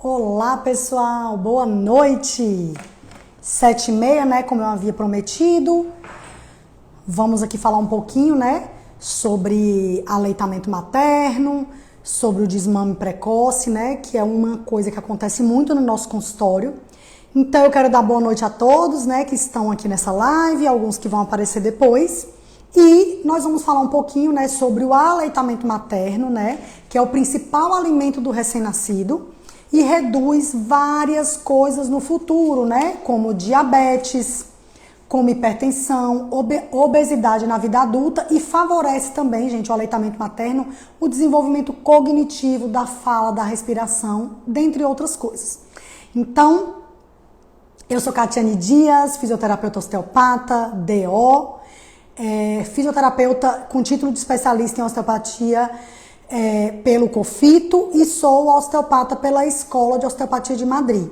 Olá, pessoal, boa noite. 7h30, né, como eu havia prometido. Vamos aqui falar um pouquinho, né, sobre aleitamento materno, sobre o desmame precoce, né, que é uma coisa que acontece muito no nosso consultório. Então eu quero dar boa noite a todos, né, que estão aqui nessa live, alguns que vão aparecer depois. E nós vamos falar um pouquinho, né, sobre o aleitamento materno, né, que é o principal alimento do recém-nascido e reduz várias coisas no futuro, né, como diabetes, como hipertensão, obesidade na vida adulta e favorece também, gente, o aleitamento materno, o desenvolvimento cognitivo da fala, da respiração, dentre outras coisas. Então, eu sou Catiane Dias, fisioterapeuta osteopata, DO, fisioterapeuta com título de especialista em osteopatia pelo COFITO e sou osteopata pela Escola de Osteopatia de Madrid.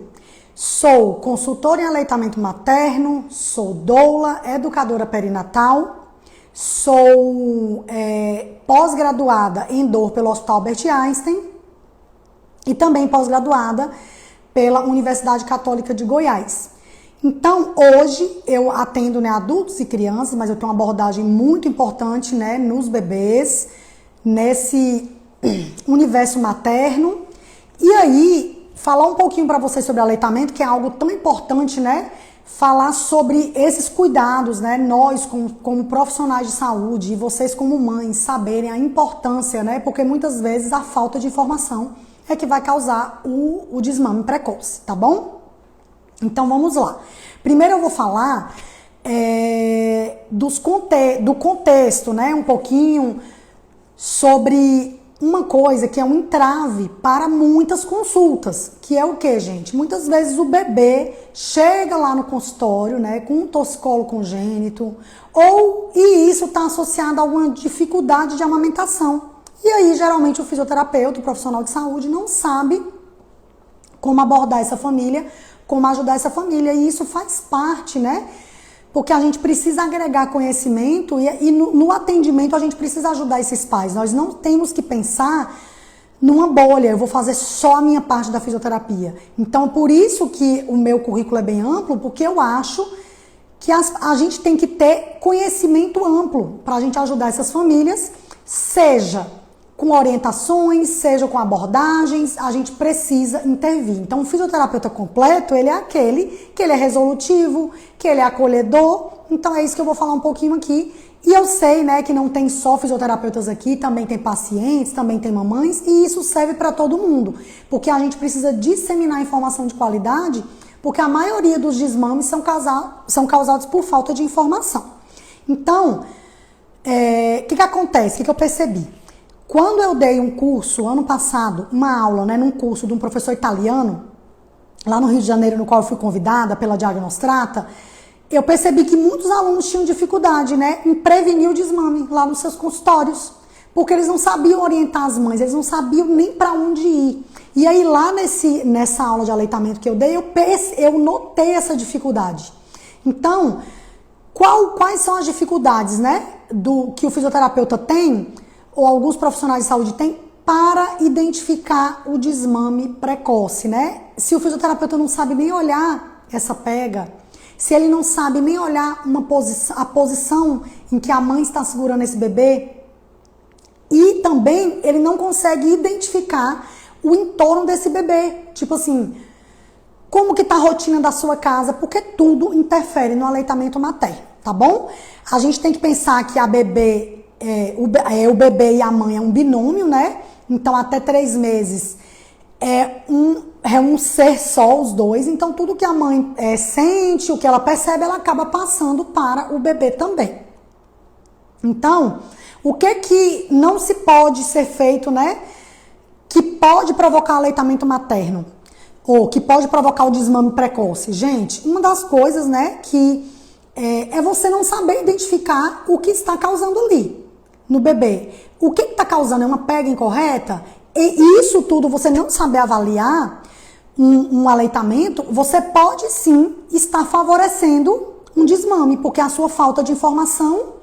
Sou consultora em aleitamento materno, sou doula, educadora perinatal, sou pós-graduada em dor pelo Hospital Albert Einstein e também pós-graduada pela Universidade Católica de Goiás. Então, hoje eu atendo, né, adultos e crianças, mas eu tenho uma abordagem muito importante, né, nos bebês, nesse universo materno. E aí, falar um pouquinho para vocês sobre aleitamento, que é algo tão importante, né? Falar sobre esses cuidados, né? Nós, como profissionais de saúde, e vocês como mães, saberem a importância, né? Porque muitas vezes a falta de informação é que vai causar o desmame precoce, tá bom? Então vamos lá. Primeiro eu vou falar do contexto, né? Um pouquinho sobre uma coisa que é um entrave para muitas consultas, que é o que, gente? Muitas vezes o bebê chega lá no consultório, né, com um torcicolo congênito, e isso está associado a alguma dificuldade de amamentação. E aí, geralmente, o fisioterapeuta, o profissional de saúde, não sabe como abordar essa família, como ajudar essa família, e isso faz parte, né? Porque a gente precisa agregar conhecimento e no atendimento a gente precisa ajudar esses pais. Nós não temos que pensar numa bolha, eu vou fazer só a minha parte da fisioterapia. Então, por isso que o meu currículo é bem amplo, porque eu acho que a gente tem que ter conhecimento amplo para a gente ajudar essas famílias, seja com orientações, seja com abordagens, a gente precisa intervir. Então, o fisioterapeuta completo, ele é aquele que ele é resolutivo, que ele é acolhedor. Então, é isso que eu vou falar um pouquinho aqui. E eu sei, né, que não tem só fisioterapeutas aqui, também tem pacientes, também tem mamães, e isso serve para todo mundo. Porque a gente precisa disseminar informação de qualidade, porque a maioria dos desmames são causados por falta de informação. Então, o que acontece? O que eu percebi? Quando eu dei um curso, ano passado, uma aula, né, num curso de um professor italiano, lá no Rio de Janeiro, no qual eu fui convidada pela Diagnostrata, eu percebi que muitos alunos tinham dificuldade, né, em prevenir o desmame lá nos seus consultórios, porque eles não sabiam orientar as mães, eles não sabiam nem para onde ir. E aí lá nessa aula de aleitamento que eu dei, eu notei essa dificuldade. Então, quais são as dificuldades, né, que o fisioterapeuta tem, ou alguns profissionais de saúde têm, para identificar o desmame precoce, né? Se o fisioterapeuta não sabe nem olhar essa pega, se ele não sabe nem olhar a posição em que a mãe está segurando esse bebê, e também ele não consegue identificar o entorno desse bebê. Tipo assim, como que tá a rotina da sua casa, porque tudo interfere no aleitamento materno, tá bom? A gente tem que pensar que o bebê e a mãe é um binômio, né? Então, até 3 meses é um ser só, os dois. Então, tudo que a mãe sente, o que ela percebe, ela acaba passando para o bebê também. Então, o que não se pode ser feito, né? Que pode provocar aleitamento materno, ou que pode provocar o desmame precoce? Gente, uma das coisas, né, que é você não saber identificar o que está causando ali no bebê. O que está causando? É uma pega incorreta? E isso tudo, você não saber avaliar um aleitamento, você pode sim estar favorecendo um desmame, porque a sua falta de informação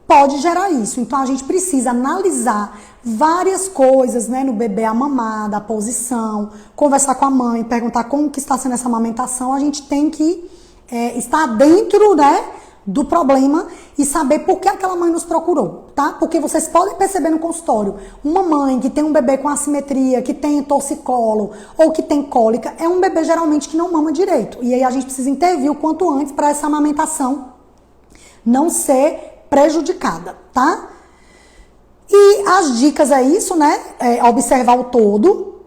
pode gerar isso. Então a gente precisa analisar várias coisas, né, no bebê, a mamada, a posição, conversar com a mãe, perguntar como que está sendo essa amamentação. A gente tem que estar dentro, né, do problema e saber por que aquela mãe nos procurou, tá? Porque vocês podem perceber no consultório, uma mãe que tem um bebê com assimetria, que tem torcicolo ou que tem cólica, é um bebê geralmente que não mama direito. E aí a gente precisa intervir o quanto antes para essa amamentação não ser prejudicada, tá? E as dicas é isso, né? Observar o todo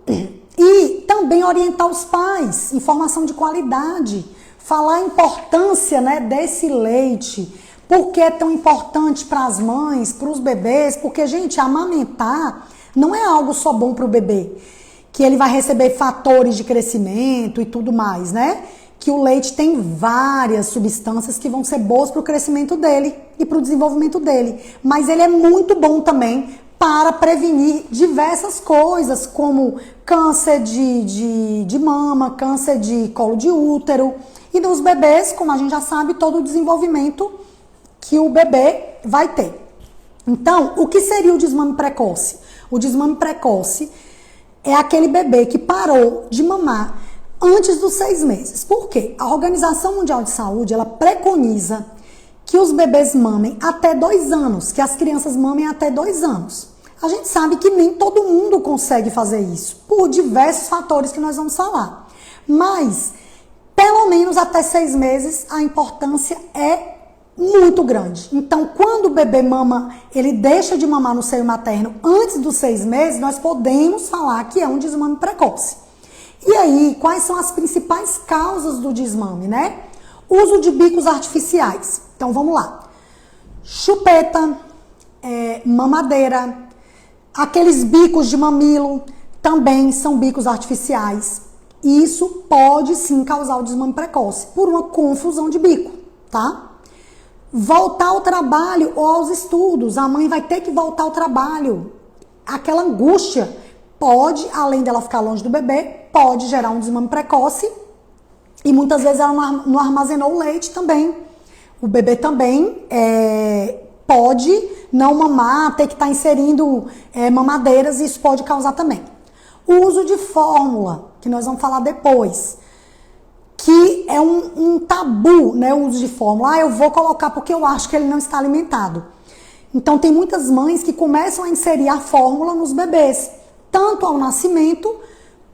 e também orientar os pais, informação de qualidade. Falar a importância, né, desse leite, por que é tão importante para as mães, para os bebês, porque, gente, amamentar não é algo só bom para o bebê, que ele vai receber fatores de crescimento e tudo mais, né? Que o leite tem várias substâncias que vão ser boas para o crescimento dele e para o desenvolvimento dele, mas ele é muito bom também para prevenir diversas coisas, como câncer de mama, câncer de colo de útero. E nos bebês, como a gente já sabe, todo o desenvolvimento que o bebê vai ter. Então, o que seria o desmame precoce? O desmame precoce é aquele bebê que parou de mamar antes dos 6 meses. Por quê? A Organização Mundial de Saúde, ela preconiza que os bebês mamem até 2 anos, que as crianças mamem até 2 anos. A gente sabe que nem todo mundo consegue fazer isso, por diversos fatores que nós vamos falar. Mas pelo menos até 6 meses, a importância é muito grande. Então, quando o bebê mama, ele deixa de mamar no seio materno antes dos 6 meses, nós podemos falar que é um desmame precoce. E aí, quais são as principais causas do desmame, né? Uso de bicos artificiais. Então, vamos lá. Chupeta, mamadeira, aqueles bicos de mamilo também são bicos artificiais. Isso pode sim causar o desmame precoce, por uma confusão de bico, tá? Voltar ao trabalho ou aos estudos, a mãe vai ter que voltar ao trabalho. Aquela angústia pode, além dela ficar longe do bebê, pode gerar um desmame precoce e muitas vezes ela não armazenou o leite também. O bebê também pode não mamar, ter que estar inserindo mamadeiras e isso pode causar também. O uso de fórmula, que nós vamos falar depois, que é um tabu, né, o uso de fórmula. Eu vou colocar porque eu acho que ele não está alimentado. Então, tem muitas mães que começam a inserir a fórmula nos bebês, tanto ao nascimento,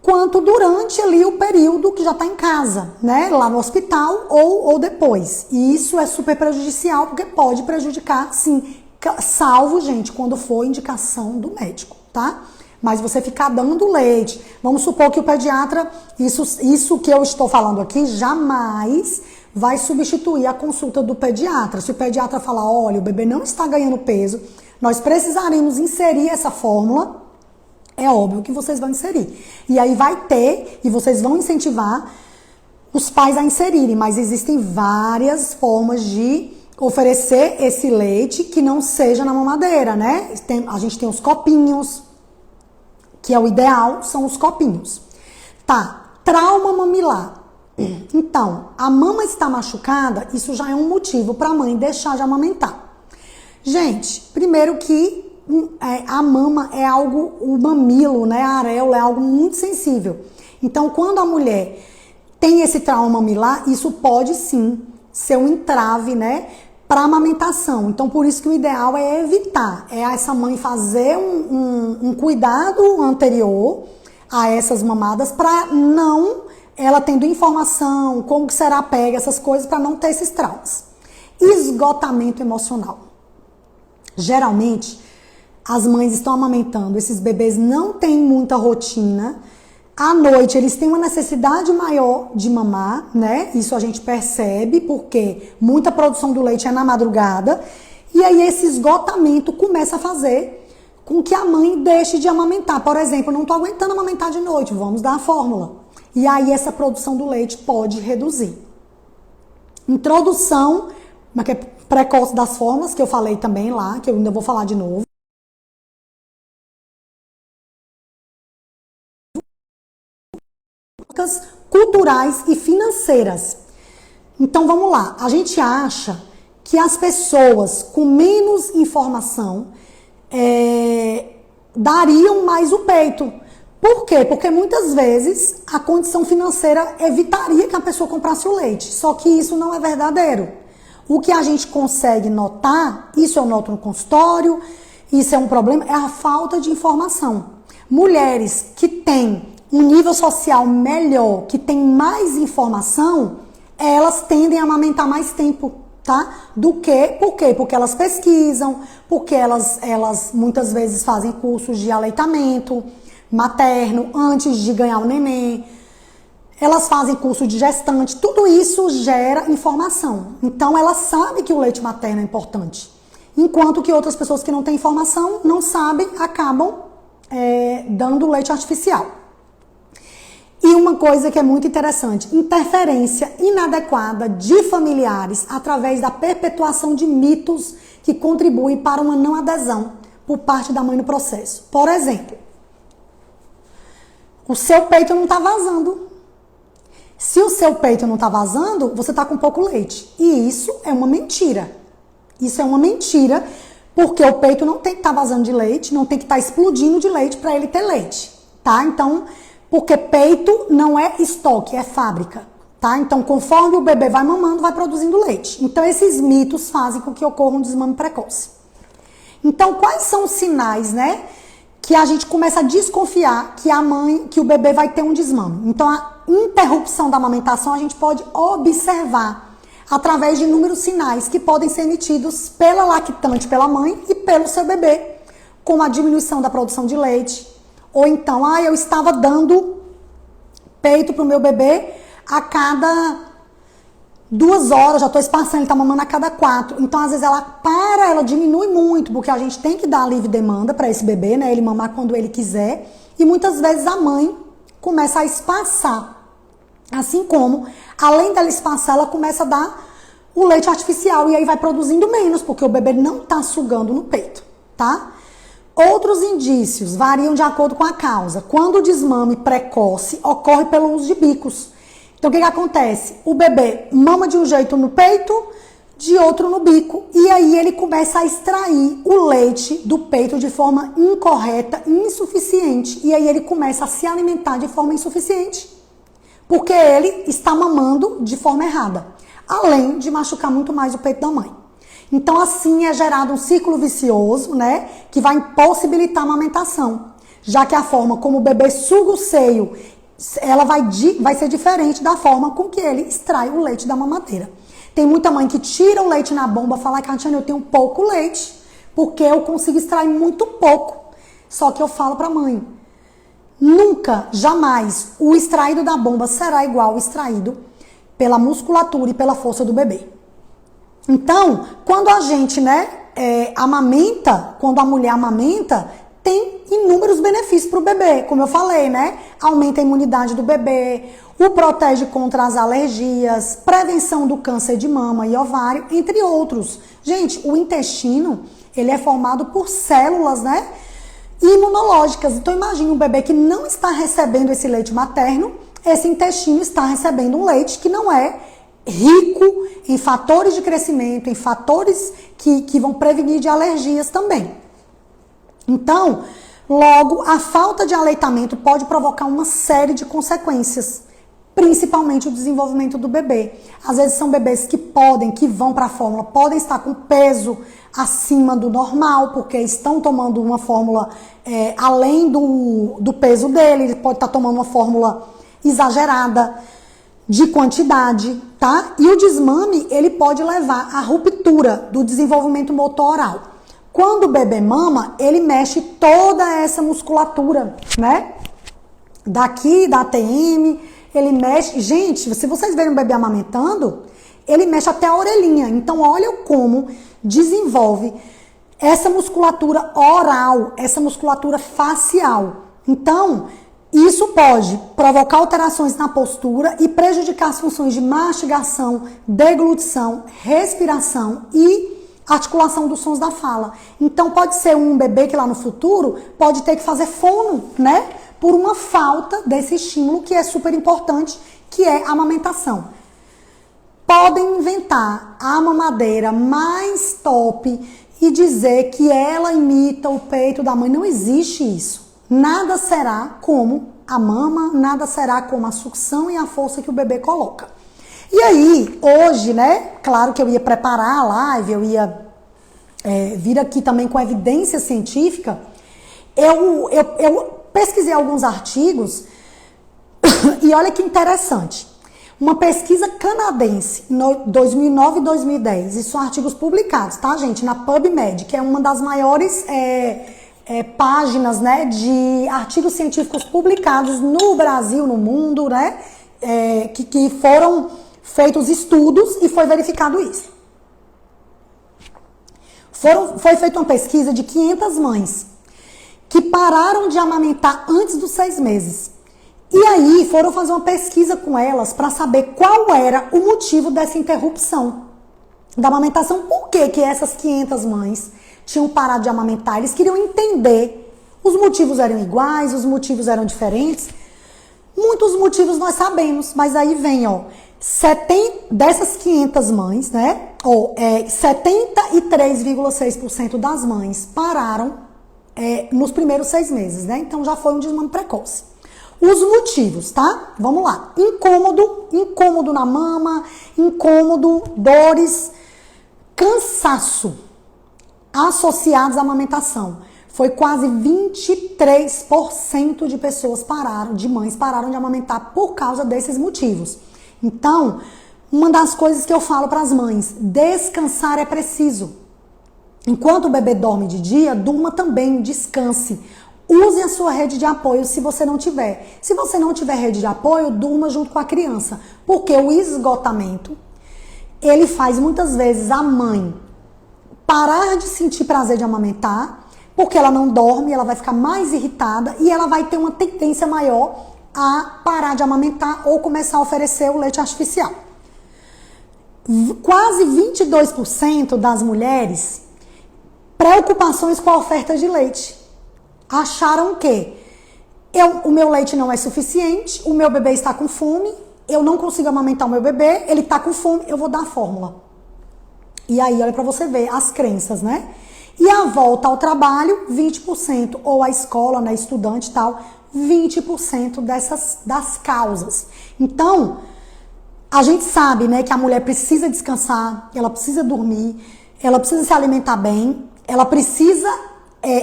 quanto durante ali o período que já está em casa, né, lá no hospital ou depois. E isso é super prejudicial, porque pode prejudicar, sim, salvo, gente, quando for indicação do médico, tá? Mas você ficar dando leite, vamos supor que o pediatra, isso que eu estou falando aqui, jamais vai substituir a consulta do pediatra. Se o pediatra falar, olha, o bebê não está ganhando peso, nós precisaremos inserir essa fórmula, é óbvio que vocês vão inserir. E aí vai ter, e vocês vão incentivar os pais a inserirem, mas existem várias formas de oferecer esse leite que não seja na mamadeira, né? A gente tem os copinhos, que é o ideal, são os copinhos. Tá, trauma mamilar. Então, a mama está machucada, isso já é um motivo para a mãe deixar de amamentar. Gente, primeiro que a mama é algo, o mamilo, né, a areola é algo muito sensível. Então, quando a mulher tem esse trauma mamilar, isso pode sim ser um entrave, né, para amamentação. Então, por isso que o ideal é evitar, essa mãe fazer um cuidado anterior a essas mamadas para não, ela tendo informação, como que será pega, essas coisas, para não ter esses traumas. Esgotamento emocional. Geralmente, as mães estão amamentando, esses bebês não têm muita rotina. À noite, eles têm uma necessidade maior de mamar, né? Isso a gente percebe, porque muita produção do leite é na madrugada. E aí, esse esgotamento começa a fazer com que a mãe deixe de amamentar. Por exemplo, não estou aguentando amamentar de noite, vamos dar a fórmula. E aí, essa produção do leite pode reduzir. Introdução precoce das fórmulas, que eu falei também lá, que eu ainda vou falar de novo. Culturais e financeiras. Então vamos lá, a gente acha que as pessoas com menos informação dariam mais o peito. Por quê? Porque muitas vezes a condição financeira evitaria que a pessoa comprasse o leite. Só que isso não é verdadeiro. O que a gente consegue notar, isso eu noto no consultório, isso é um problema, é a falta de informação. Mulheres que têm um nível social melhor, que têm mais informação, elas tendem a amamentar mais tempo, tá? Do que, por quê? Porque elas pesquisam, porque elas muitas vezes fazem cursos de aleitamento materno antes de ganhar o neném. Elas fazem curso de gestante, tudo isso gera informação. Então, ela sabe que o leite materno é importante. Enquanto que outras pessoas que não têm informação, não sabem, acabam dando leite artificial. E uma coisa que é muito interessante, interferência inadequada de familiares através da perpetuação de mitos que contribuem para uma não adesão por parte da mãe no processo. Por exemplo, o seu peito não está vazando. Se o seu peito não está vazando, você está com pouco leite. E isso é uma mentira. Isso é uma mentira, porque o peito não tem que estar vazando de leite, não tem que estar explodindo de leite para ele ter leite, tá? Então, porque peito não é estoque, é fábrica, tá? Então, conforme o bebê vai mamando, vai produzindo leite. Então, esses mitos fazem com que ocorra um desmame precoce. Então, quais são os sinais, né? Que a gente começa a desconfiar que o bebê vai ter um desmame. Então, a interrupção da amamentação a gente pode observar através de inúmeros sinais que podem ser emitidos pela lactante, pela mãe e pelo seu bebê, como a diminuição da produção de leite, ou então, eu estava dando peito para o meu bebê a cada 2 horas, já estou espaçando, ele está mamando a cada 4. Então, às vezes, ela diminui muito, porque a gente tem que dar livre demanda para esse bebê, né? Ele mamar quando ele quiser. E muitas vezes a mãe começa a espaçar. Assim como, além dela espaçar, ela começa a dar o leite artificial. E aí vai produzindo menos, porque o bebê não está sugando no peito, tá? Outros indícios variam de acordo com a causa. Quando o desmame precoce ocorre pelo uso de bicos. Então, o que acontece? O bebê mama de um jeito no peito, de outro no bico. E aí ele começa a extrair o leite do peito de forma incorreta, insuficiente. E aí ele começa a se alimentar de forma insuficiente. Porque ele está mamando de forma errada. Além de machucar muito mais o peito da mãe. Então, assim é gerado um círculo vicioso, né? Que vai impossibilitar a amamentação. Já que a forma como o bebê suga o seio, ela vai ser diferente da forma com que ele extrai o leite da mamadeira. Tem muita mãe que tira o leite na bomba e fala, Catiane, eu tenho pouco leite, porque eu consigo extrair muito pouco. Só que eu falo para a mãe, nunca, jamais, o extraído da bomba será igual ao extraído pela musculatura e pela força do bebê. Então, quando a gente, amamenta, quando a mulher amamenta, tem inúmeros benefícios para o bebê, como eu falei, né? Aumenta a imunidade do bebê, o protege contra as alergias, prevenção do câncer de mama e ovário, entre outros. Gente, o intestino, ele é formado por células, né? Imunológicas. Então, imagine um bebê que não está recebendo esse leite materno, esse intestino está recebendo um leite que não é rico em fatores de crescimento, em fatores que vão prevenir de alergias também. Então, logo, a falta de aleitamento pode provocar uma série de consequências, principalmente o desenvolvimento do bebê. Às vezes são bebês que vão para a fórmula, podem estar com peso acima do normal, porque estão tomando uma fórmula além do peso dele, ele pode estar tomando uma fórmula exagerada de quantidade, tá? E o desmame, ele pode levar à ruptura do desenvolvimento motor oral. Quando o bebê mama, ele mexe toda essa musculatura, né? Daqui, da ATM, ele mexe... Gente, se vocês verem um bebê amamentando, ele mexe até a orelhinha. Então, olha como desenvolve essa musculatura oral, essa musculatura facial. Então, isso pode provocar alterações na postura e prejudicar as funções de mastigação, deglutição, respiração e articulação dos sons da fala. Então, pode ser um bebê que lá no futuro pode ter que fazer fono, né? Por uma falta desse estímulo que é super importante, que é a amamentação. podem inventar a mamadeira mais top e dizer que ela imita o peito da mãe. Não existe isso. Nada será como a mama, nada será como a sucção e a força que o bebê coloca. E aí, hoje, né, claro que eu ia preparar a live, eu ia vir aqui também com evidência científica, eu pesquisei alguns artigos e olha que interessante. Uma pesquisa canadense, em 2009 e 2010, isso são artigos publicados, tá, gente? Na PubMed, que é uma das maiores páginas, né, de artigos científicos publicados no Brasil, no mundo, né, que foram feitos estudos e foi verificado isso. Foi feita uma pesquisa de 500 mães que pararam de amamentar antes dos 6 meses. E aí foram fazer uma pesquisa com elas para saber qual era o motivo dessa interrupção da amamentação. Por que que essas 500 mães tinham parado de amamentar? Eles queriam entender. Os motivos eram iguais, os motivos eram diferentes. Muitos motivos nós sabemos, mas aí vem, ó, dessas 500 mães, né, 73,6% das mães pararam nos primeiros 6 meses, né, então já foi um desmame precoce. Os motivos, tá? Vamos lá. Incômodo na mama, incômodo, dores, cansaço associados à amamentação. Foi quase 23% de pessoas de mães pararam de amamentar por causa desses motivos. Então, uma das coisas que eu falo para as mães, descansar é preciso. Enquanto o bebê dorme de dia, durma também, descanse. Use a sua rede de apoio se você não tiver. Se você não tiver rede de apoio, durma junto com a criança. Porque o esgotamento, ele faz muitas vezes a mãe parar de sentir prazer de amamentar, porque ela não dorme, ela vai ficar mais irritada e ela vai ter uma tendência maior a parar de amamentar ou começar a oferecer o leite artificial. Quase 22% das mulheres, preocupações com a oferta de leite. Acharam que o meu leite não é suficiente, o meu bebê está com fome, eu não consigo amamentar o meu bebê, ele está com fome, eu vou dar a fórmula. E aí, olha para você ver as crenças, né? E a volta ao trabalho, 20%, ou a escola, né, estudante e tal, 20% das causas. Então, a gente sabe, né, que a mulher precisa descansar, ela precisa dormir, ela precisa se alimentar bem, ela precisa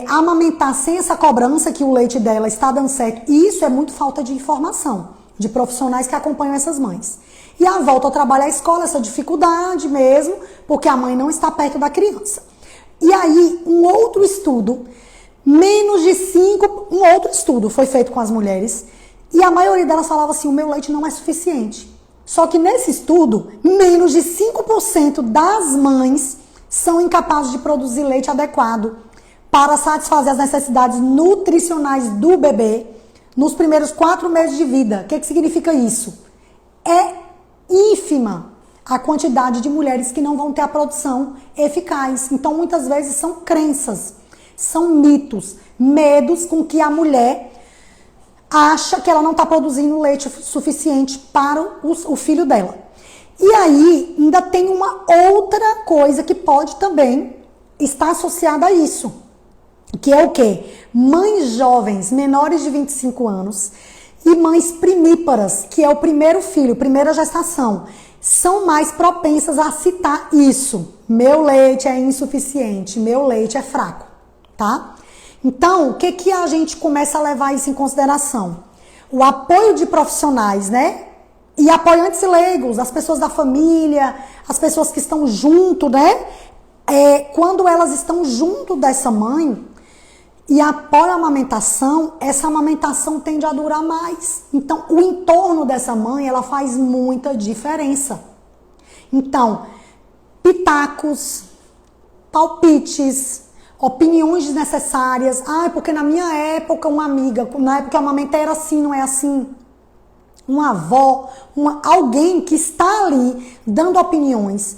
amamentar sem essa cobrança que o leite dela está dando certo. E isso é muito falta de informação de profissionais que acompanham essas mães. E a volta ao trabalho à escola, essa dificuldade mesmo, porque a mãe não está perto da criança. E aí, um outro estudo foi feito com as mulheres e a maioria delas falava assim, o meu leite não é suficiente. Só que nesse estudo, menos de 5% das mães são incapazes de produzir leite adequado para satisfazer as necessidades nutricionais do bebê nos primeiros 4 meses de vida. O que significa isso? É ínfima a quantidade de mulheres que não vão ter a produção eficaz. Então, muitas vezes são crenças, são mitos, medos com que a mulher acha que ela não está produzindo leite suficiente para o filho dela. E aí, ainda tem uma outra coisa que pode também estar associada a isso, que é o quê? Mães jovens, menores de 25 anos, e mães primíparas, que é o primeiro filho, primeira gestação, são mais propensas a citar isso. Meu leite é insuficiente, meu leite é fraco, tá? Então, o que a gente começa a levar isso em consideração? O apoio de profissionais, né? E apoiantes leigos, as pessoas da família, as pessoas que estão junto, né? Quando elas estão junto dessa mãe e apoiam a amamentação, essa amamentação tende a durar mais. Então, o entorno dessa mãe, ela faz muita diferença. Então, pitacos, palpites, opiniões desnecessárias. Porque na minha época, uma amiga, na época que eu amamentei era assim, não é assim. Uma avó, alguém que está ali dando opiniões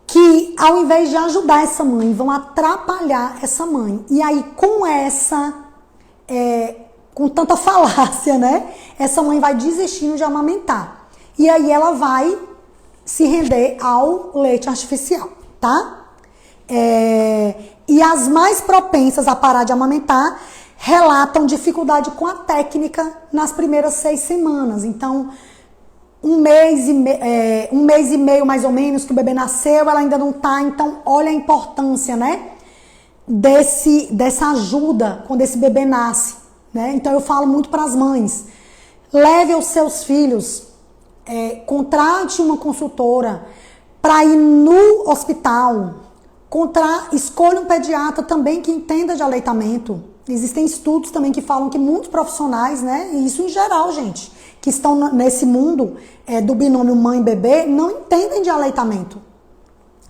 que, ao invés de ajudar essa mãe, vão atrapalhar essa mãe. E aí, com tanta falácia, né? Essa mãe vai desistindo de amamentar. E aí ela vai se render ao leite artificial, tá? E as mais propensas a parar de amamentar relatam dificuldade com a técnica nas primeiras 6 semanas. Então, um mês e meio mais ou menos que o bebê nasceu, ela ainda não tá. Então, olha a importância, né? Dessa ajuda quando esse bebê nasce, né? Então, eu falo muito para as mães: leve os seus filhos, contrate uma consultora para ir no hospital, escolha um pediatra também que entenda de aleitamento. Existem estudos também que falam que muitos profissionais, né, e isso em geral, gente, que estão nesse mundo do binômio mãe-bebê, não entendem de aleitamento.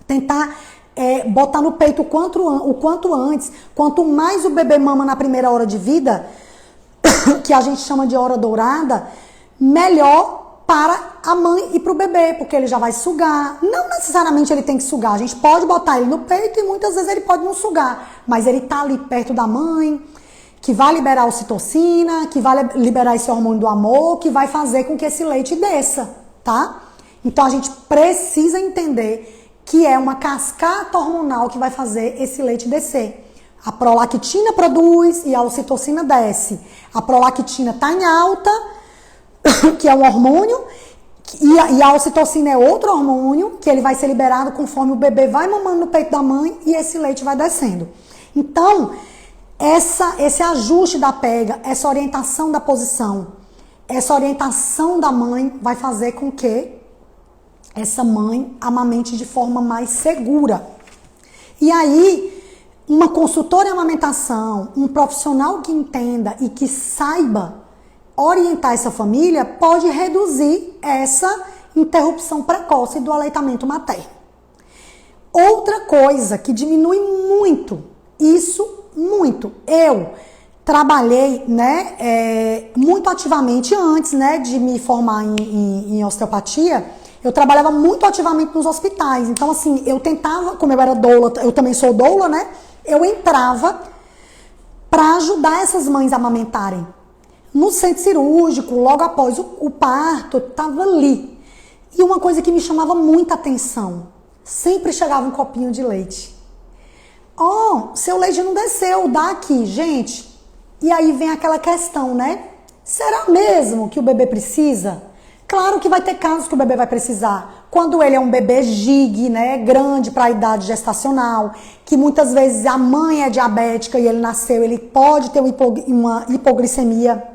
Tentar botar no peito o quanto antes, quanto mais o bebê mama na primeira hora de vida, que a gente chama de hora dourada, melhor para a mãe e para o bebê, porque ele já vai sugar. Não necessariamente ele tem que sugar, a gente pode botar ele no peito e muitas vezes ele pode não sugar, mas ele tá ali perto da mãe, que vai liberar a ocitocina, que vai liberar esse hormônio do amor, que vai fazer com que esse leite desça, tá? Então a gente precisa entender que é uma cascata hormonal que vai fazer esse leite descer. A prolactina produz e a ocitocina desce. A prolactina tá em alta, que é um hormônio, e a ocitocina é outro hormônio, que ele vai ser liberado conforme o bebê vai mamando no peito da mãe e esse leite vai descendo. Então, esse ajuste da pega, essa orientação da posição, essa orientação da mãe vai fazer com que essa mãe amamente de forma mais segura. E aí, uma consultora em amamentação, um profissional que entenda e que saiba orientar essa família pode reduzir essa interrupção precoce do aleitamento materno. Outra coisa que diminui muito, eu trabalhei, né, muito ativamente antes, né, de me formar em osteopatia, eu trabalhava muito ativamente nos hospitais. Então, assim, eu tentava, como eu era doula, eu também sou doula, né, eu entrava para ajudar essas mães a amamentarem. No centro cirúrgico, logo após o parto, eu estava ali. E uma coisa que me chamava muita atenção, sempre chegava um copinho de leite. Seu leite não desceu, dá aqui, gente. E aí vem aquela questão, né? Será mesmo que o bebê precisa? Claro que vai ter casos que o bebê vai precisar. Quando ele é um bebê gig, né, grande para a idade gestacional, que muitas vezes a mãe é diabética e ele nasceu, ele pode ter uma hipoglicemia.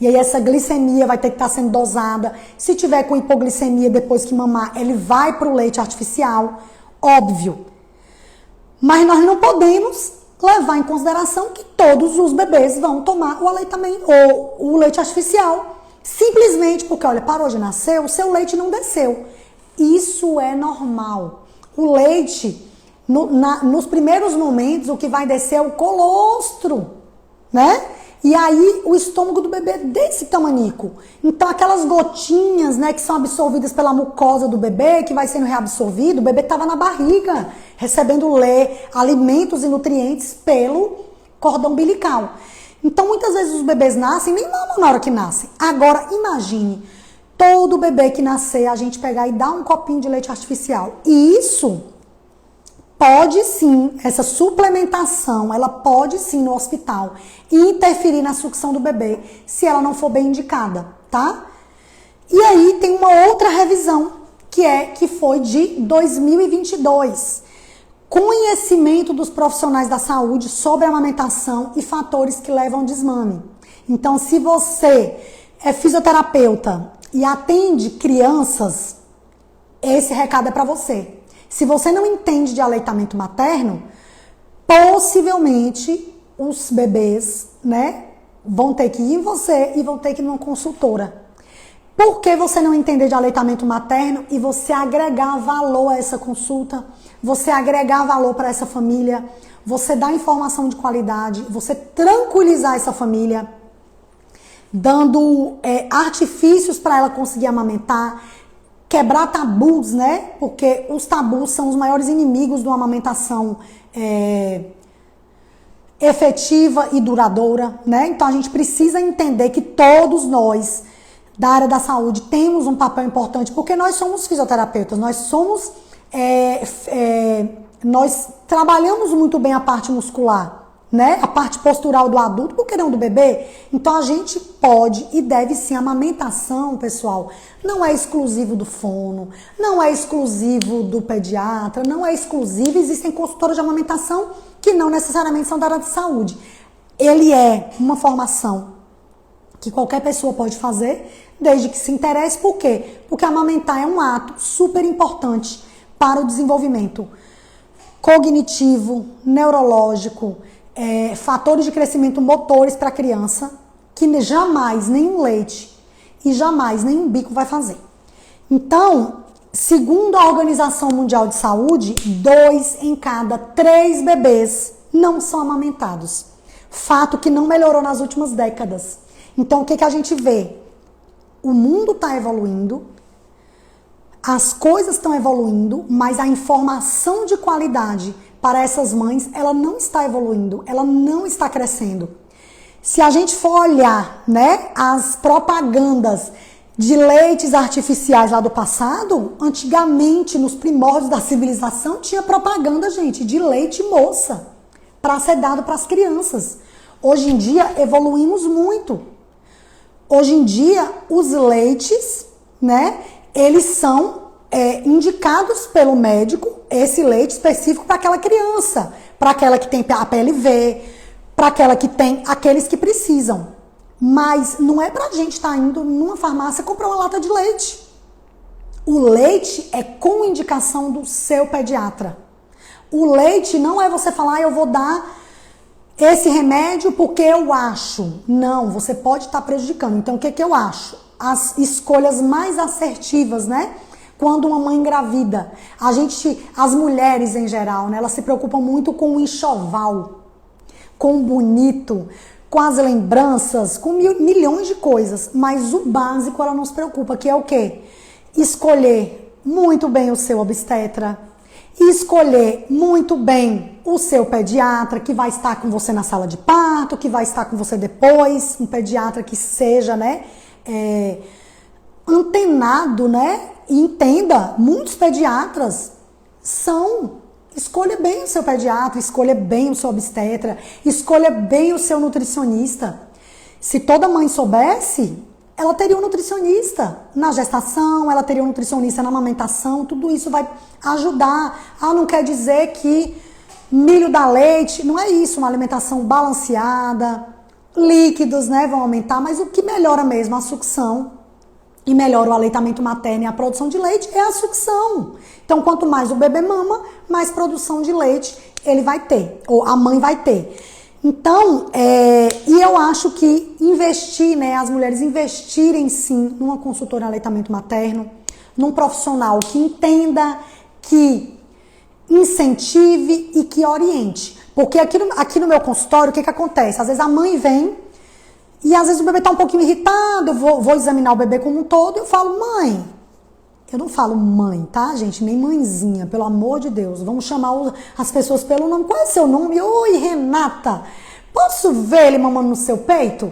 E aí essa glicemia vai ter que estar sendo dosada. Se tiver com hipoglicemia depois que mamar, ele vai para o leite artificial, óbvio. Mas nós não podemos levar em consideração que todos os bebês vão tomar o aleitamento ou o leite artificial. Simplesmente porque, olha, parou de nascer, o seu leite não desceu. Isso é normal. O leite, nos primeiros momentos, o que vai descer é o colostro, né? E aí o estômago do bebê é desse tamanico. Então aquelas gotinhas, né, que são absorvidas pela mucosa do bebê, que vai sendo reabsorvido, o bebê estava na barriga, recebendo alimentos e nutrientes pelo cordão umbilical. Então muitas vezes os bebês nascem, nem mamam na hora que nascem. Agora imagine, todo bebê que nascer, a gente pegar e dar um copinho de leite artificial. E isso pode sim, essa suplementação, ela pode sim no hospital interferir na sucção do bebê, se ela não for bem indicada, tá? E aí tem uma outra revisão, que foi de 2022. Conhecimento dos profissionais da saúde sobre a amamentação e fatores que levam ao desmame. Então, se você é fisioterapeuta e atende crianças, esse recado é para você. Se você não entende de aleitamento materno, possivelmente os bebês, né, vão ter que ir em você e vão ter que ir numa consultora. Por que você não entender de aleitamento materno e você agregar valor a essa consulta, você agregar valor para essa família, você dar informação de qualidade, você tranquilizar essa família, dando artifícios para ela conseguir amamentar, quebrar tabus, né? Porque os tabus são os maiores inimigos de uma amamentação efetiva e duradoura, né? Então a gente precisa entender que todos nós da área da saúde temos um papel importante, porque nós somos fisioterapeutas, nós trabalhamos muito bem a parte muscular, né? A parte postural do adulto, por que não do bebê? Então a gente pode e deve sim. A amamentação, pessoal, não é exclusivo do fono, não é exclusivo do pediatra, não é exclusivo. Existem consultoras de amamentação que não necessariamente são da área de saúde. Ele é uma formação que qualquer pessoa pode fazer, desde que se interesse. Por quê? Porque amamentar é um ato super importante para o desenvolvimento cognitivo, neurológico, fatores de crescimento motores para a criança, que jamais nenhum leite e jamais nenhum bico vai fazer. Então, segundo a Organização Mundial de Saúde, 2 em cada 3 bebês não são amamentados. Fato que não melhorou nas últimas décadas. Então, o que a gente vê? O mundo está evoluindo, as coisas estão evoluindo, mas a informação de qualidade para essas mães, ela não está evoluindo, ela não está crescendo. Se a gente for olhar, né, as propagandas de leites artificiais lá do passado, antigamente, nos primórdios da civilização, tinha propaganda, gente, de leite moça para ser dado para as crianças. Hoje em dia, evoluímos muito. Hoje em dia, os leites, né, eles são indicados pelo médico, esse leite específico para aquela criança, para aquela que tem a PLV, para aquela que tem aqueles que precisam. Mas não é para a gente estar indo numa farmácia comprar uma lata de leite. O leite é com indicação do seu pediatra. O leite não é você falar, eu vou dar esse remédio porque eu acho. Não, você pode estar prejudicando. Então, o que eu acho? As escolhas mais assertivas, né? Quando uma mãe engravida, as mulheres em geral, né? Elas se preocupam muito com o enxoval, com o bonito, com as lembranças, com milhões de coisas. Mas o básico ela não se preocupa, que é o quê? Escolher muito bem o seu obstetra, escolher muito bem o seu pediatra, que vai estar com você na sala de parto, que vai estar com você depois, um pediatra que seja, né, antenado, né, e entenda. Muitos pediatras escolha bem o seu pediatra, escolha bem o seu obstetra, escolha bem o seu nutricionista. Se toda mãe soubesse, ela teria um nutricionista na gestação, ela teria um nutricionista na amamentação, tudo isso vai ajudar. Não quer dizer que milho dá leite, não é isso, uma alimentação balanceada, líquidos, né, vão aumentar, mas o que melhora mesmo a sucção e melhora o aleitamento materno e a produção de leite é a sucção. Então, quanto mais o bebê mama, mais produção de leite ele vai ter, ou a mãe vai ter. Então, e eu acho que investir, né, as mulheres investirem sim numa consultora em aleitamento materno, num profissional que entenda, que incentive e que oriente. Porque aqui no meu consultório, o que acontece? Às vezes a mãe vem e às vezes o bebê tá um pouquinho irritado, eu vou examinar o bebê como um todo e eu falo, mãe, eu não falo mãe, tá, gente? Nem mãezinha, pelo amor de Deus. Vamos chamar as pessoas pelo nome. Qual é o seu nome? Oi, Renata. Posso ver ele mamando no seu peito?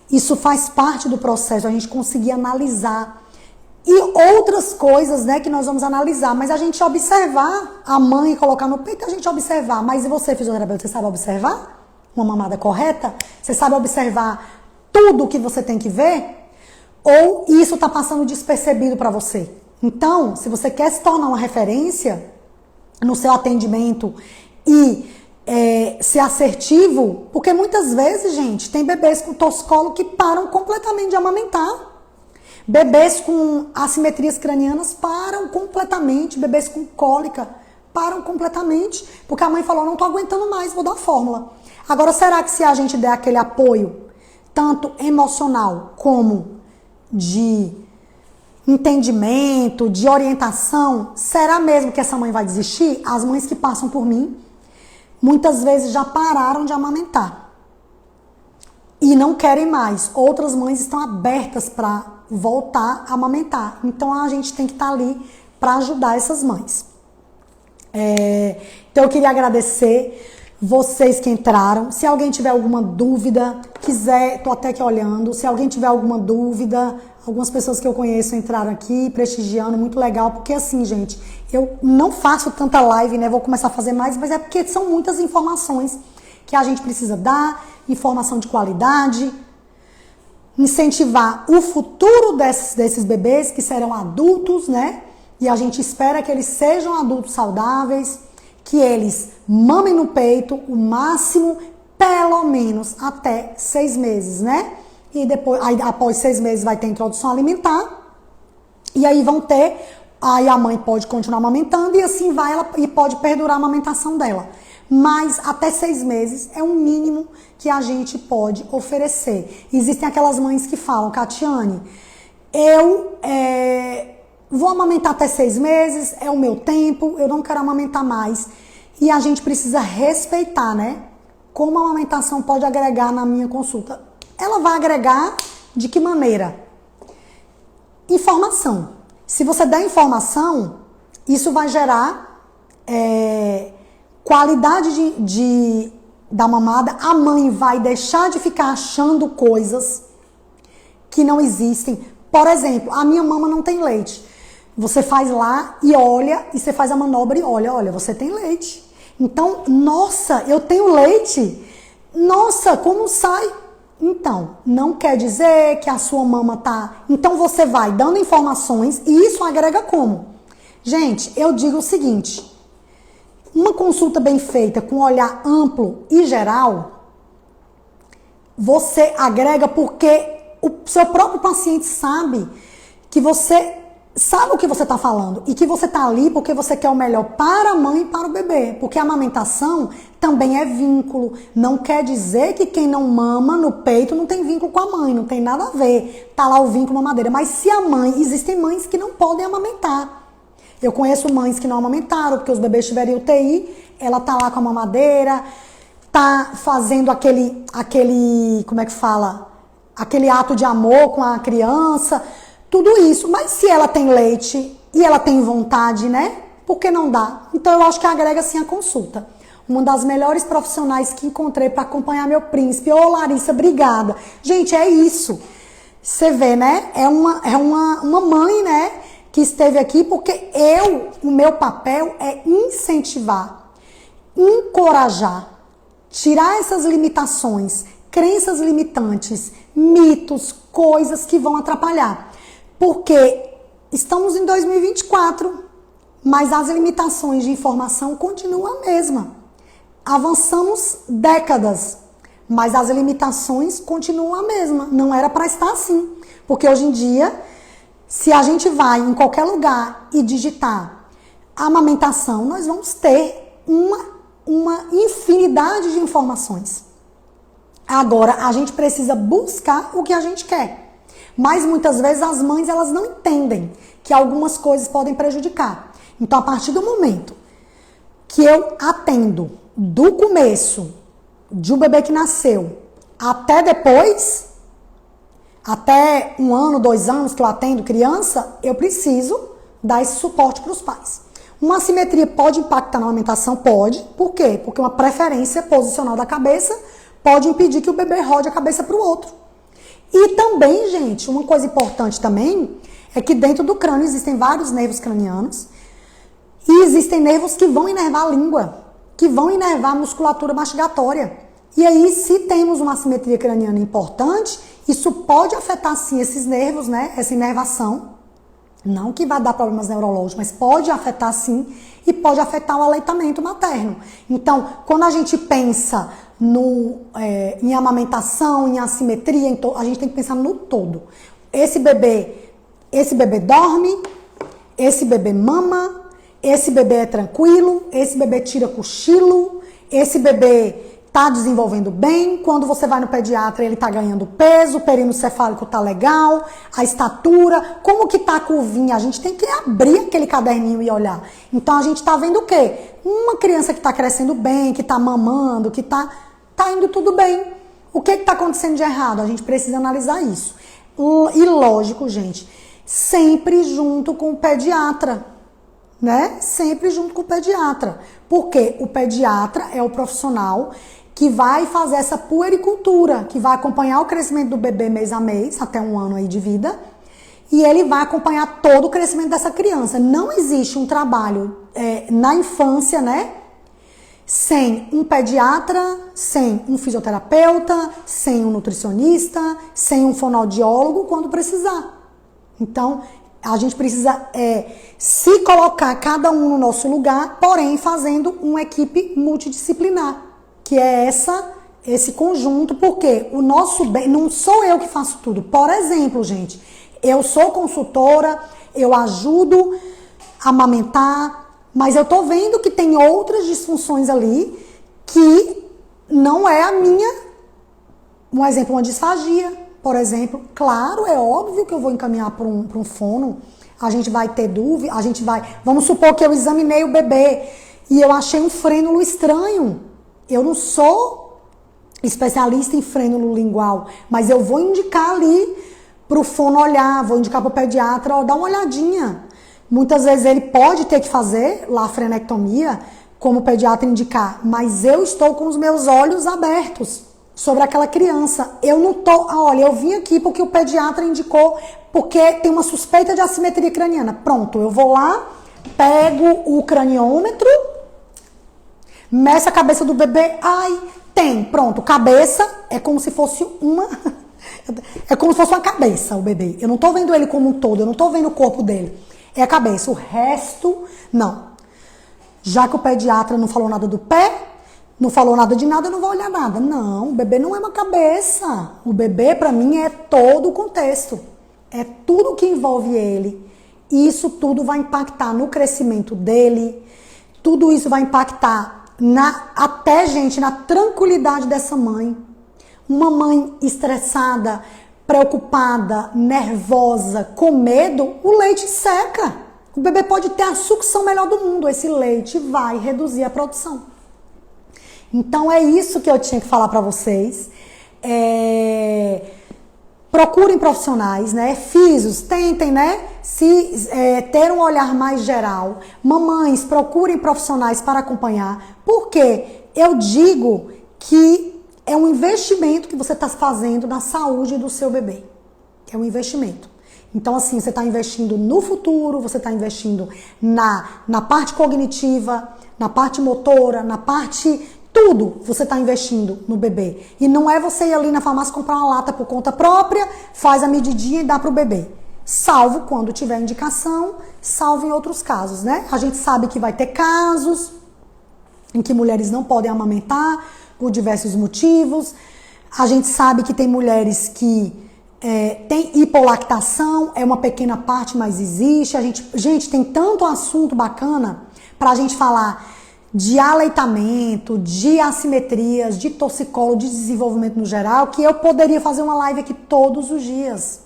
Isso faz parte do processo, a gente conseguir analisar. E outras coisas, né, que nós vamos analisar. Mas a gente observar a mãe e colocar no peito, a gente observar. Mas e você, fisioterapeuta, você sabe observar uma mamada correta? Você sabe observar tudo o que você tem que ver? Ou isso está passando despercebido para você? Então, se você quer se tornar uma referência no seu atendimento e ser assertivo, porque muitas vezes, gente, tem bebês com torcicolo que param completamente de amamentar. Bebês com assimetrias cranianas param completamente, bebês com cólica param completamente, porque a mãe falou, não tô aguentando mais, vou dar fórmula. Agora, será que se a gente der aquele apoio, tanto emocional como de entendimento, de orientação, será mesmo que essa mãe vai desistir? As mães que passam por mim, muitas vezes já pararam de amamentar e não querem mais. Outras mães estão abertas para voltar a amamentar. Então a gente tem que estar ali para ajudar essas mães. Então eu queria agradecer vocês que entraram. Se alguém tiver alguma dúvida, tô até aqui olhando, se alguém tiver alguma dúvida, algumas pessoas que eu conheço entraram aqui, prestigiando, muito legal, porque assim, gente, eu não faço tanta live, né, vou começar a fazer mais, mas é porque são muitas informações que a gente precisa dar, informação de qualidade, incentivar o futuro desses bebês que serão adultos, né, e a gente espera que eles sejam adultos saudáveis, que eles mamem no peito o máximo, pelo menos até 6 meses, né? E depois, aí, após 6 meses vai ter introdução alimentar, e aí aí a mãe pode continuar amamentando, e assim vai, e pode perdurar a amamentação dela. Mas até 6 meses é o mínimo que a gente pode oferecer. Existem aquelas mães que falam, Catiane, eu vou amamentar até 6 meses, é o meu tempo, eu não quero amamentar mais. E a gente precisa respeitar, né? Como a amamentação pode agregar na minha consulta. Ela vai agregar de que maneira? Informação. Se você der informação, isso vai gerar qualidade da mamada. A mãe vai deixar de ficar achando coisas que não existem. Por exemplo, a minha mama não tem leite. Você faz lá e olha, e você faz a manobra e olha, você tem leite. Então, nossa, eu tenho leite? Nossa, como sai? Então, não quer dizer que a sua mama tá... Então, você vai dando informações e isso agrega como? Gente, eu digo o seguinte, uma consulta bem feita com olhar amplo e geral, você agrega porque o seu próprio paciente sabe que você sabe o que você está falando e que você está ali porque você quer o melhor para a mãe e para o bebê. Porque a amamentação também é vínculo. Não quer dizer que quem não mama no peito não tem vínculo com a mãe, não tem nada a ver. Tá lá o vínculo mamadeira. Mas se a mãe, existem mães que não podem amamentar. Eu conheço mães que não amamentaram porque os bebês tiveram UTI, ela tá lá com a mamadeira, tá fazendo aquele, como é que fala? Aquele ato de amor com a criança. Tudo isso, mas se ela tem leite e ela tem vontade, né? Por que não dá? Então eu acho que agrega sim a consulta. Uma das melhores profissionais que encontrei para acompanhar meu príncipe. Ô Larissa, obrigada. Gente, é isso. Você vê, né? É uma mãe, né? Que esteve aqui porque o meu papel é incentivar, encorajar, tirar essas limitações, crenças limitantes, mitos, coisas que vão atrapalhar. Porque estamos em 2024, mas as limitações de informação continuam a mesma. Avançamos décadas, mas as limitações continuam a mesma. Não era para estar assim. Porque hoje em dia, se a gente vai em qualquer lugar e digitar amamentação, nós vamos ter uma infinidade de informações. Agora, a gente precisa buscar o que a gente quer. Mas muitas vezes as mães elas não entendem que algumas coisas podem prejudicar. Então, a partir do momento que eu atendo do começo de um bebê que nasceu até depois, até 1 ano, 2 anos que eu atendo criança, eu preciso dar esse suporte para os pais. Uma assimetria pode impactar na amamentação? Pode. Por quê? Porque uma preferência posicional da cabeça pode impedir que o bebê rode a cabeça para o outro. E também, gente, uma coisa importante também é que dentro do crânio existem vários nervos cranianos e existem nervos que vão inervar a língua, que vão inervar a musculatura mastigatória. E aí, se temos uma assimetria craniana importante, isso pode afetar sim esses nervos, né? Essa inervação. Não que vai dar problemas neurológicos, mas pode afetar sim e pode afetar o aleitamento materno. Então, quando a gente pensa em amamentação, em assimetria, a gente tem que pensar no todo. Esse bebê dorme, esse bebê mama, esse bebê é tranquilo, esse bebê tira cochilo, esse bebê tá desenvolvendo bem, quando você vai no pediatra ele tá ganhando peso, o períneo cefálico tá legal, a estatura, como que tá a curvinha, a gente tem que abrir aquele caderninho e olhar. Então a gente tá vendo o quê? Uma criança que tá crescendo bem, que tá mamando, que tá indo tudo bem. O que tá acontecendo de errado? A gente precisa analisar isso. E lógico, gente, sempre junto com o pediatra. né? Sempre junto com o pediatra. Porque o pediatra é o profissional que vai fazer essa puericultura, que vai acompanhar o crescimento do bebê mês a mês, até 1 ano aí de vida, e ele vai acompanhar todo o crescimento dessa criança. Não existe um trabalho na infância, né? Sem um pediatra, sem um fisioterapeuta, sem um nutricionista, sem um fonoaudiólogo quando precisar. Então, a gente precisa se colocar cada um no nosso lugar, porém fazendo uma equipe multidisciplinar, que é esse conjunto, porque o nosso bem, não sou eu que faço tudo. Por exemplo, gente, eu sou consultora, eu ajudo a amamentar, mas eu tô vendo que tem outras disfunções ali que não é a minha. Um exemplo, uma disfagia, por exemplo. Claro, é óbvio que eu vou encaminhar para um fono. A gente vai ter dúvida, vamos supor que eu examinei o bebê e eu achei um frênulo estranho. Eu não sou especialista em frênulo lingual, mas eu vou indicar ali para o fono olhar, vou indicar para o pediatra, ó, dá uma olhadinha. Muitas vezes ele pode ter que fazer lá a frenectomia, como o pediatra indicar, mas eu estou com os meus olhos abertos sobre aquela criança. Eu não tô, olha, eu vim aqui porque o pediatra indicou, porque tem uma suspeita de assimetria craniana. Pronto, eu vou lá, pego o craniômetro, meço a cabeça do bebê, tem, pronto, cabeça é como se fosse uma cabeça, o bebê. Eu não tô vendo ele como um todo, eu não tô vendo o corpo dele. É a cabeça, o resto, não. Já que o pediatra não falou nada do pé, não falou nada de nada, eu não vou olhar nada. Não, o bebê não é uma cabeça. O bebê, para mim, é todo o contexto. É tudo que envolve ele. E isso tudo vai impactar no crescimento dele. Tudo isso vai impactar até, gente, na tranquilidade dessa mãe. Uma mãe estressada, preocupada, nervosa, com medo, o leite seca. O bebê pode ter a sucção melhor do mundo. Esse leite vai reduzir a produção. Então é isso que eu tinha que falar para vocês. Procurem profissionais, né? Físios, tentem, né? Ter um olhar mais geral. Mamães, procurem profissionais para acompanhar. Porque eu digo que é um investimento que você está fazendo na saúde do seu bebê. É um investimento. Então, assim, você está investindo no futuro, você está investindo na parte cognitiva, na parte motora, na parte... Tudo você está investindo no bebê. E não é você ir ali na farmácia comprar uma lata por conta própria, faz a medidinha e dá para o bebê. Salvo quando tiver indicação, salvo em outros casos, né? A gente sabe que vai ter casos em que mulheres não podem amamentar por diversos motivos. A gente sabe que tem mulheres que tem hipolactação, é uma pequena parte, mas existe. Gente, tem tanto assunto bacana para a gente falar de aleitamento, de assimetrias, de torcicolo, de desenvolvimento no geral, que eu poderia fazer uma live aqui todos os dias.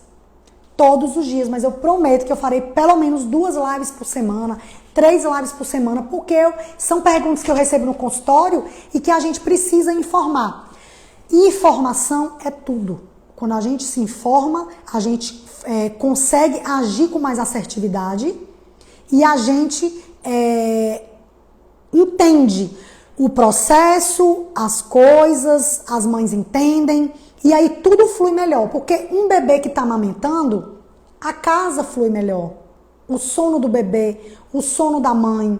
Todos os dias, mas eu prometo que eu farei pelo menos 2 lives por semana, 3 lives por semana, porque são perguntas que eu recebo no consultório e que a gente precisa informar. Informação é tudo. Quando a gente se informa, a gente consegue agir com mais assertividade e a gente entende o processo, as coisas, as mães entendem e aí tudo flui melhor, porque um bebê que está amamentando, a casa flui melhor, o sono do bebê, o sono da mãe,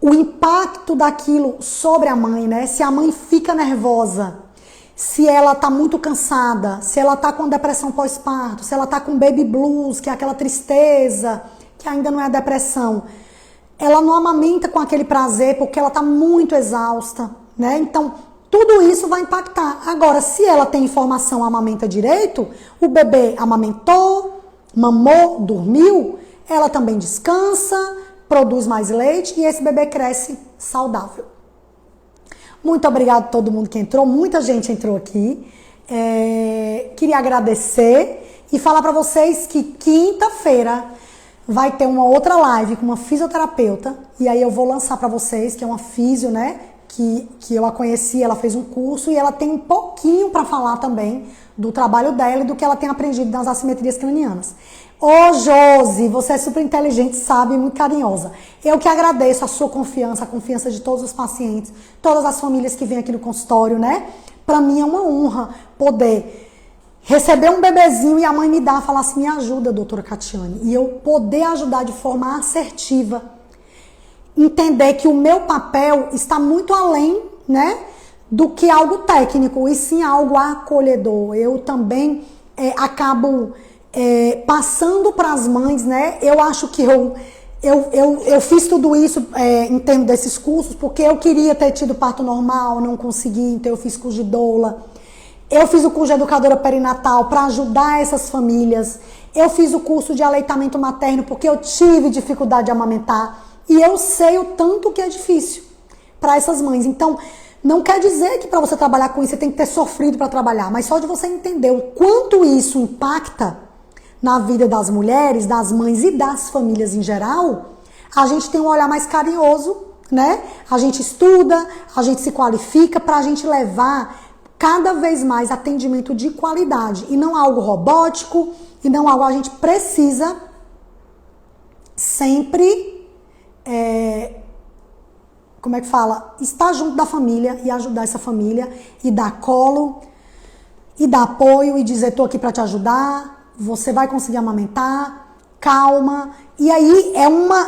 o impacto daquilo sobre a mãe, né? Se a mãe fica nervosa, se ela está muito cansada, se ela está com depressão pós-parto, se ela está com baby blues, que é aquela tristeza, que ainda não é a depressão, ela não amamenta com aquele prazer porque ela está muito exausta, né? Então, tudo isso vai impactar. Agora, se ela tem informação, amamenta direito, o bebê amamentou, mamou, dormiu, ela também descansa, produz mais leite e esse bebê cresce saudável. Muito obrigada a todo mundo que entrou, muita gente entrou aqui. Queria agradecer e falar para vocês que quinta-feira vai ter uma outra live com uma fisioterapeuta e aí eu vou lançar para vocês, que é uma fisio, né? que eu a conheci, ela fez um curso e ela tem um pouquinho para falar também do trabalho dela e do que ela tem aprendido nas assimetrias cranianas. Ô Josi, você é super inteligente, sabe, muito carinhosa. Eu que agradeço a sua confiança, a confiança de todos os pacientes, todas as famílias que vêm aqui no consultório, né? Pra mim é uma honra poder receber um bebezinho e a mãe me dar, falar assim, me ajuda, doutora Catiane. E eu poder ajudar de forma assertiva. Entender que o meu papel está muito além, né, do que algo técnico, e sim algo acolhedor. Eu também acabo passando para as mães, né? Eu acho que eu fiz tudo isso em termos desses cursos, porque eu queria ter tido parto normal, não consegui, então eu fiz curso de doula. Eu fiz o curso de educadora perinatal para ajudar essas famílias. Eu fiz o curso de aleitamento materno porque eu tive dificuldade de amamentar. E eu sei o tanto que é difícil para essas mães. Então, não quer dizer que para você trabalhar com isso você tem que ter sofrido para trabalhar, mas só de você entender o quanto isso impacta na vida das mulheres, das mães e das famílias em geral, a gente tem um olhar mais carinhoso, né? A gente estuda, a gente se qualifica para a gente levar cada vez mais atendimento de qualidade e não algo robótico e não algo a gente precisa sempre como é que fala? Estar junto da família e ajudar essa família e dar colo e dar apoio e dizer, tô aqui para te ajudar, você vai conseguir amamentar, calma. E aí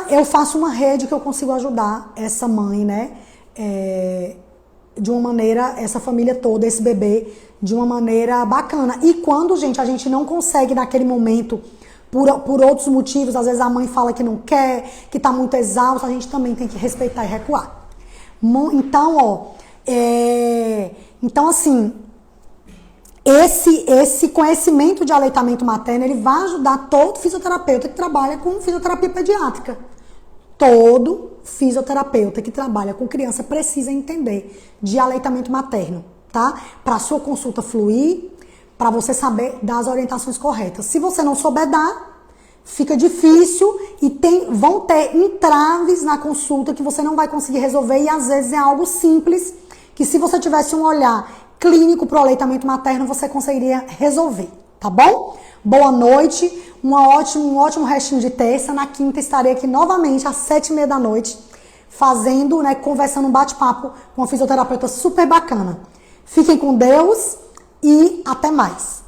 eu faço uma rede que eu consigo ajudar essa mãe, né? De uma maneira, essa família toda, esse bebê, de uma maneira bacana. E quando, gente, a gente não consegue naquele momento, por outros motivos, às vezes a mãe fala que não quer, que tá muito exausta, a gente também tem que respeitar e recuar. Então, então assim, esse conhecimento de aleitamento materno, ele vai ajudar todo fisioterapeuta que trabalha com fisioterapia pediátrica. Todo fisioterapeuta que trabalha com criança precisa entender de aleitamento materno, tá? Para sua consulta fluir, para você saber dar as orientações corretas. Se você não souber dar, fica difícil e vão ter entraves na consulta que você não vai conseguir resolver e às vezes é algo simples que se você tivesse um olhar clínico para o aleitamento materno, você conseguiria resolver, tá bom? Boa noite, um ótimo restinho de terça. Na quinta estarei aqui novamente às 7h30 da noite, fazendo, né, conversando um bate-papo com uma fisioterapeuta super bacana. Fiquem com Deus e até mais.